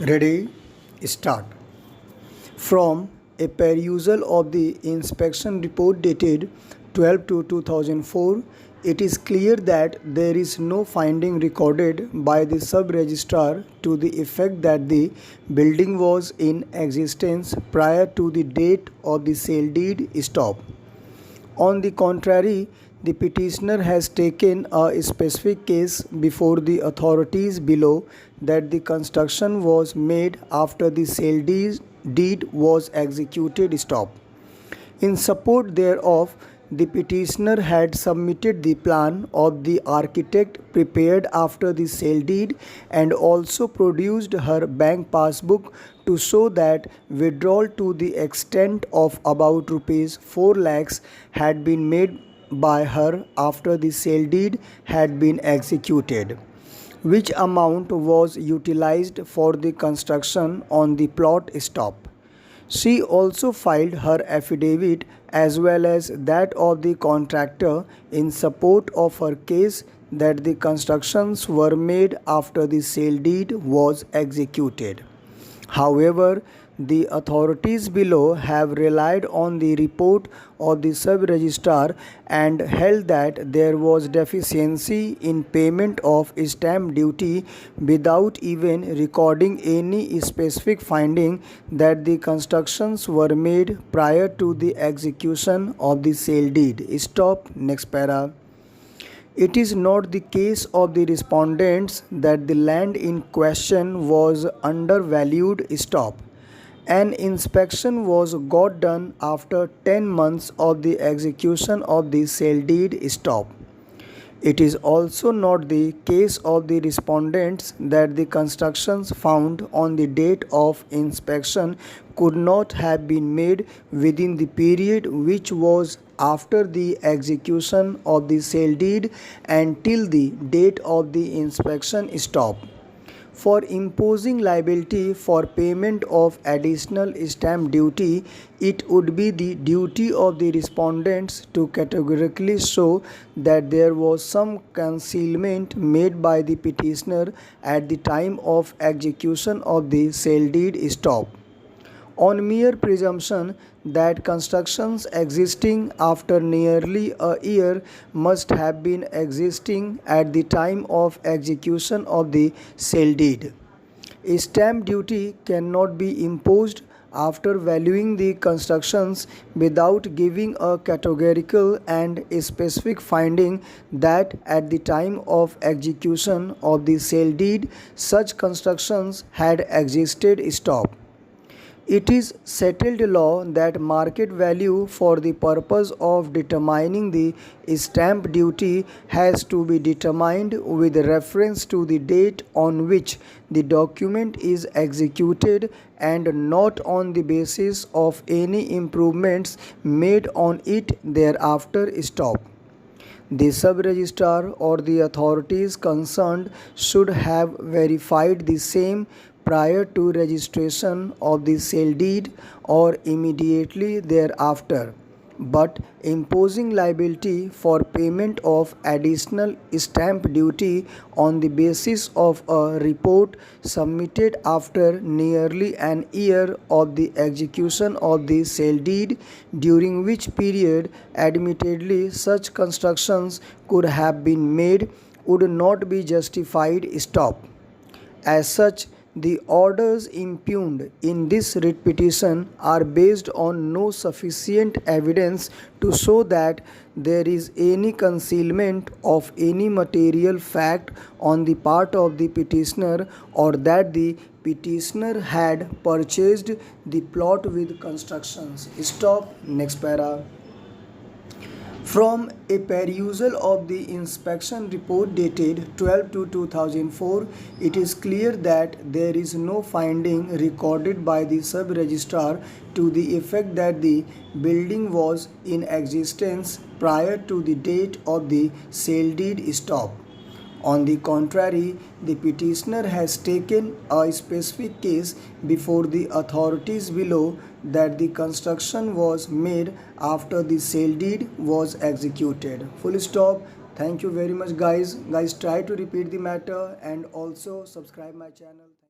Ready? Start. From a perusal of the inspection report dated 12/2/2004, it is clear that there is no finding recorded by the sub-registrar to the effect that the building was in existence prior to the date of the sale deed stop. On the contrary, the petitioner has taken a specific case before the authorities below that the construction was made after the sale deed was executed stop. In support thereof, the petitioner had submitted the plan of the architect prepared after the sale deed and also produced her bank passbook to show that withdrawal to the extent of about rupees 4 lakhs had been made by her after the sale deed had been executed, which amount was utilized for the construction on the plot stop. She also filed her affidavit as well as that of the contractor in support of her case that the constructions were made after the sale deed was executed. However, the authorities below have relied on the report of the sub-registrar and held that there was deficiency in payment of stamp duty without even recording any specific finding that the constructions were made prior to the execution of the sale deed. Stop. Next para. It is not the case of the respondents that the land in question was undervalued. Stop. An inspection was got done after 10 months of the execution of the sale deed. Stop. It is also not the case of the respondents that the constructions found on the date of inspection could not have been made within the period which was after the execution of the sale deed and till the date of the inspection stop. For imposing liability for payment of additional stamp duty, it would be the duty of the respondents to categorically show that there was some concealment made by the petitioner at the time of execution of the sale deed stop. On mere presumption that constructions existing after nearly a year must have been existing at the time of execution of the sale deed, stamp duty cannot be imposed after valuing the constructions without giving a categorical and specific finding that at the time of execution of the sale deed such constructions had existed. Stop. It is settled law that market value for the purpose of determining the stamp duty has to be determined with reference to the date on which the document is executed and not on the basis of any improvements made on it thereafter. Stop. The sub-registrar or the authorities concerned should have verified the same prior to registration of the sale deed or immediately thereafter, but imposing liability for payment of additional stamp duty on the basis of a report submitted after nearly an year of the execution of the sale deed, during which period admittedly such constructions could have been made, would not be justified. Stop. As such, the orders impugned in this writ petition are based on no sufficient evidence to show that there is any concealment of any material fact on the part of the petitioner or that the petitioner had purchased the plot with constructions. Stop. Next para. From a perusal of the inspection report dated 12/2/2004, it is clear that there is no finding recorded by the sub-registrar to the effect that the building was in existence prior to the date of the sale deed stop. On the contrary, the petitioner has taken a specific case before the authorities below that the construction was made after the sale deed was executed. Full stop. Thank you very much guys. Try to repeat the matter and also subscribe my channel.